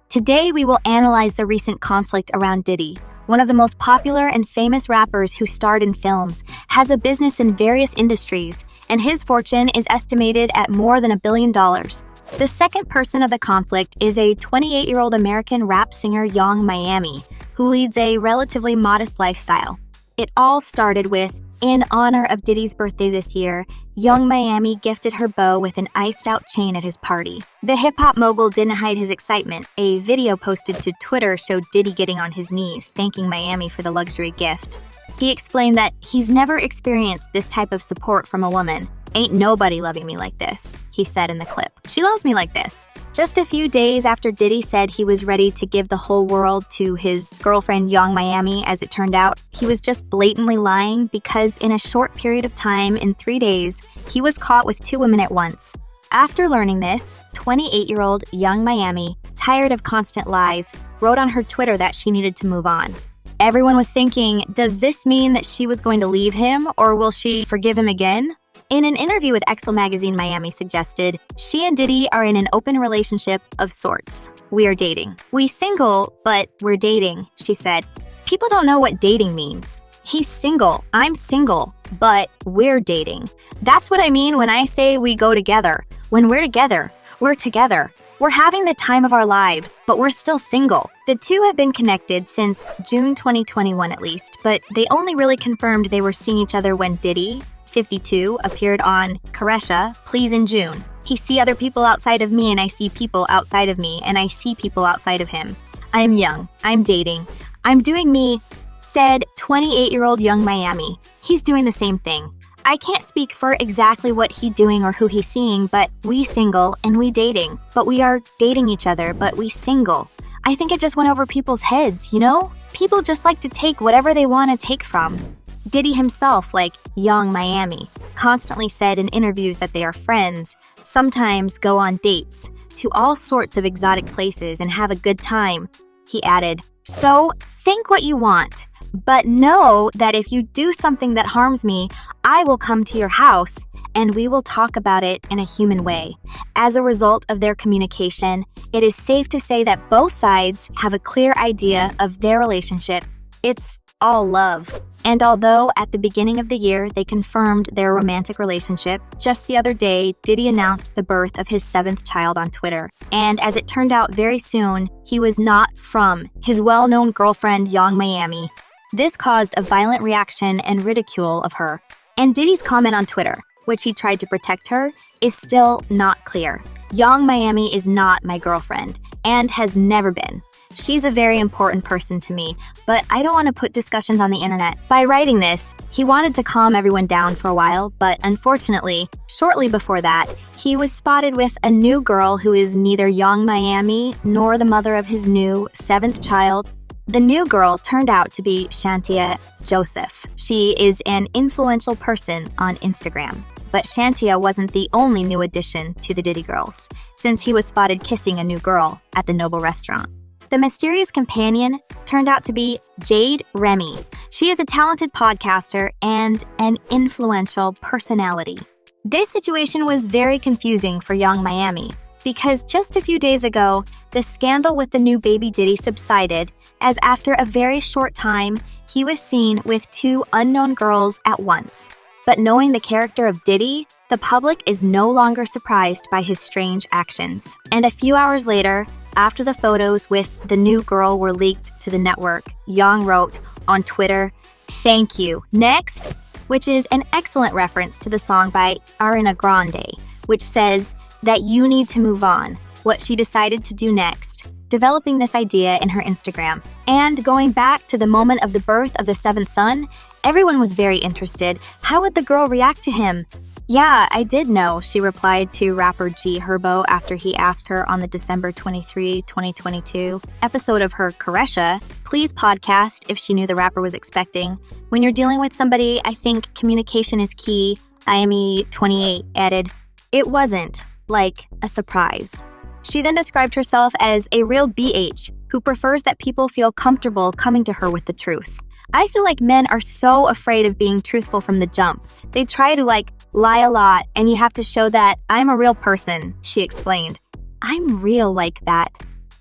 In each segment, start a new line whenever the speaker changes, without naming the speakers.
Today, we will analyze the recent conflict around Diddy. One of the most popular and famous rappers who starred in films, has a business in various industries, and his fortune is estimated at more than $1 billion. The second person of the conflict is a 28-year-old American rap singer Young Miami, who leads a relatively modest lifestyle. It all started with, in honor of Diddy's birthday this year, Young Miami gifted her beau with an iced-out chain at his party. The hip-hop mogul didn't hide his excitement. A video posted to Twitter showed Diddy getting on his knees, thanking Miami for the luxury gift. He explained that he's never experienced this type of support from a woman. "Ain't nobody loving me like this," he said in the clip. "She loves me like this." Just a few days after Diddy said he was ready to give the whole world to his girlfriend Young Miami, as it turned out, he was just blatantly lying because in a short period of time, in 3 days, he was caught with 2 women at once. After learning this, 28-year-old Young Miami, tired of constant lies, wrote on her Twitter that she needed to move on. Everyone was thinking, does this mean that she was going to leave him, or will she forgive him again? In an interview with Excel magazine, Miami suggested, "She and Diddy are in an open relationship of sorts. We are dating. We single, but we're dating," she said. "People don't know what dating means. He's single, I'm single, but we're dating. That's what I mean when I say we go together. When we're together, we're together. We're having the time of our lives, but we're still single." The two have been connected since June 2021 at least, but they only really confirmed they were seeing each other when Diddy, 52, appeared on Caresha, Please in June. "He see other people outside of me and I see people outside of me and I see people outside of him. I am young, I'm dating, I'm doing me," said 28-year-old Young Miami. He's doing the same thing. "I can't speak for exactly what he doing or who he's seeing, but we single and we dating. But we are dating each other, but we single. I think it just went over people's heads, you know? People just like to take whatever they want to take from." Diddy himself, like Young Miami, constantly said in interviews that they are friends, sometimes go on dates, to all sorts of exotic places and have a good time. He added, "So, think what you want, but know that if you do something that harms me, I will come to your house and we will talk about it in a human way." As a result of their communication, it is safe to say that both sides have a clear idea of their relationship. It's all love. And although at the beginning of the year they confirmed their romantic relationship, just the other day, Diddy announced the birth of his 7th child on Twitter. And as it turned out very soon, he was not from his well-known girlfriend, Young Miami. This caused a violent reaction and ridicule of her. And Diddy's comment on Twitter, which he tried to protect her, is still not clear. Young Miami is not my girlfriend, and has never been. She's a very important person to me, but I don't want to put discussions on the internet. By writing this, he wanted to calm everyone down for a while, but unfortunately, shortly before that, he was spotted with a new girl who is neither Young Miami nor the mother of his new 7th child. The new girl turned out to be Shantia Joseph. She is an influential person on Instagram. But Shantia wasn't the only new addition to the Diddy girls, since he was spotted kissing a new girl at the Noble restaurant. The mysterious companion turned out to be Jade Remy. She is a talented podcaster and an influential personality. This situation was very confusing for Young Miami, because just a few days ago, the scandal with the new baby Diddy subsided, as after a very short time, he was seen with 2 unknown girls at once. But knowing the character of Diddy, the public is no longer surprised by his strange actions. And a few hours later, after the photos with the new girl were leaked to the network, Young wrote on Twitter, "Thank you. Next," which is an excellent reference to the song by Ariana Grande, which says that you need to move on, what she decided to do next, developing this idea in her Instagram. And going back to the moment of the birth of the 7th son, everyone was very interested. How would the girl react to him? "Yeah, I did know," she replied to rapper G Herbo after he asked her on the December 23, 2022 episode of her Caresha, Please podcast if she knew the rapper was expecting. "When you're dealing with somebody, I think communication is key." IME28 added, "It wasn't, like, a surprise." She then described herself as a real BH who prefers that people feel comfortable coming to her with the truth. "I feel like men are so afraid of being truthful from the jump. They try to, lie a lot, and you have to show that I'm a real person," she explained. "I'm real like that."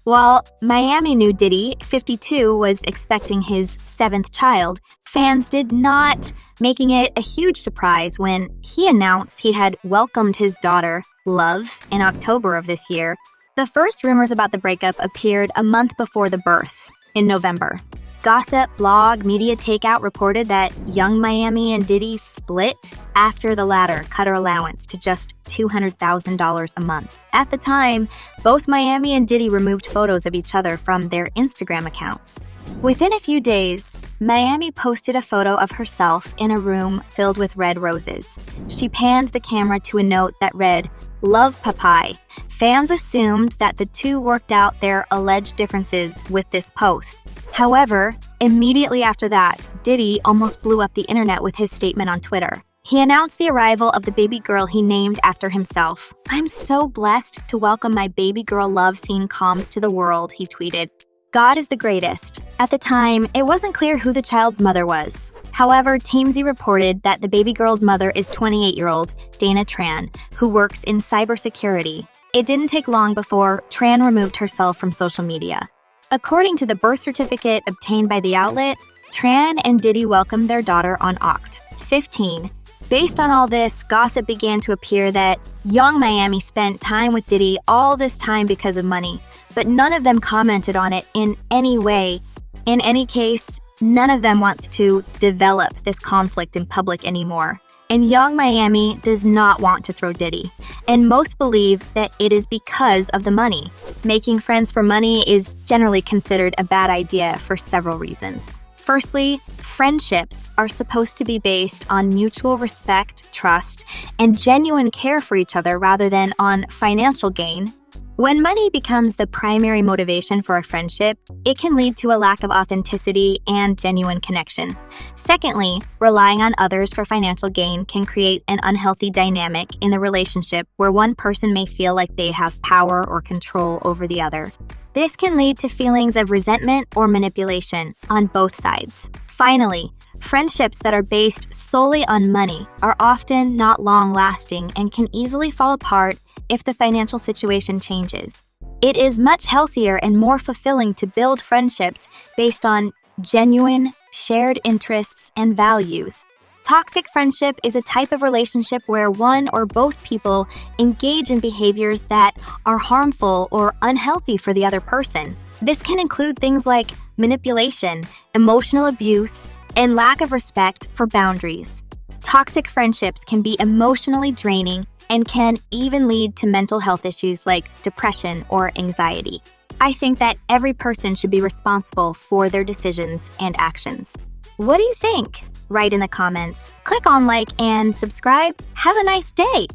While Miami knew Diddy, 52, was expecting his seventh child, fans did not, making it a huge surprise when he announced he had welcomed his daughter, Love, in October of this year. The first rumors about the breakup appeared a month before the birth, in November. Gossip, blog, Media Takeout reported that young Miami and Diddy split after the latter cut her allowance to just $200,000 a month. At the time, both Miami and Diddy removed photos of each other from their Instagram accounts. Within a few days, Miami posted a photo of herself in a room filled with red roses. She panned the camera to a note that read, "Love Papai." Fans assumed that the two worked out their alleged differences with this post. However, immediately after that, Diddy almost blew up the internet with his statement on Twitter. He announced the arrival of the baby girl he named after himself. "I'm so blessed to welcome my baby girl Love seeing calms to the world," he tweeted. God is the greatest. At the time, it wasn't clear who the child's mother was. However, TMZ reported that the baby girl's mother is 28-year-old Dana Tran, who works in cybersecurity. It didn't take long before Tran removed herself from social media. According to the birth certificate obtained by the outlet, Tran and Diddy welcomed their daughter on Oct. 15. Based on all this, gossip began to appear that young Miami spent time with Diddy all this time because of money, but none of them commented on it in any way. In any case, none of them wants to develop this conflict in public anymore. And young Miami does not want to throw Diddy, and most believe that it is because of the money. Making friends for money is generally considered a bad idea for several reasons. Firstly, friendships are supposed to be based on mutual respect, trust, and genuine care for each other rather than on financial gain. When money becomes the primary motivation for a friendship, it can lead to a lack of authenticity and genuine connection. Secondly, relying on others for financial gain can create an unhealthy dynamic in the relationship where one person may feel like they have power or control over the other. This can lead to feelings of resentment or manipulation on both sides. Finally, friendships that are based solely on money are often not long-lasting and can easily fall apart if the financial situation changes. It is much healthier and more fulfilling to build friendships based on genuine, shared interests and values. Toxic friendship is a type of relationship where one or both people engage in behaviors that are harmful or unhealthy for the other person. This can include things like manipulation, emotional abuse, and lack of respect for boundaries. Toxic friendships can be emotionally draining and can even lead to mental health issues like depression or anxiety. I think that every person should be responsible for their decisions and actions. What do you think? Write in the comments. Click on like and subscribe. Have a nice day.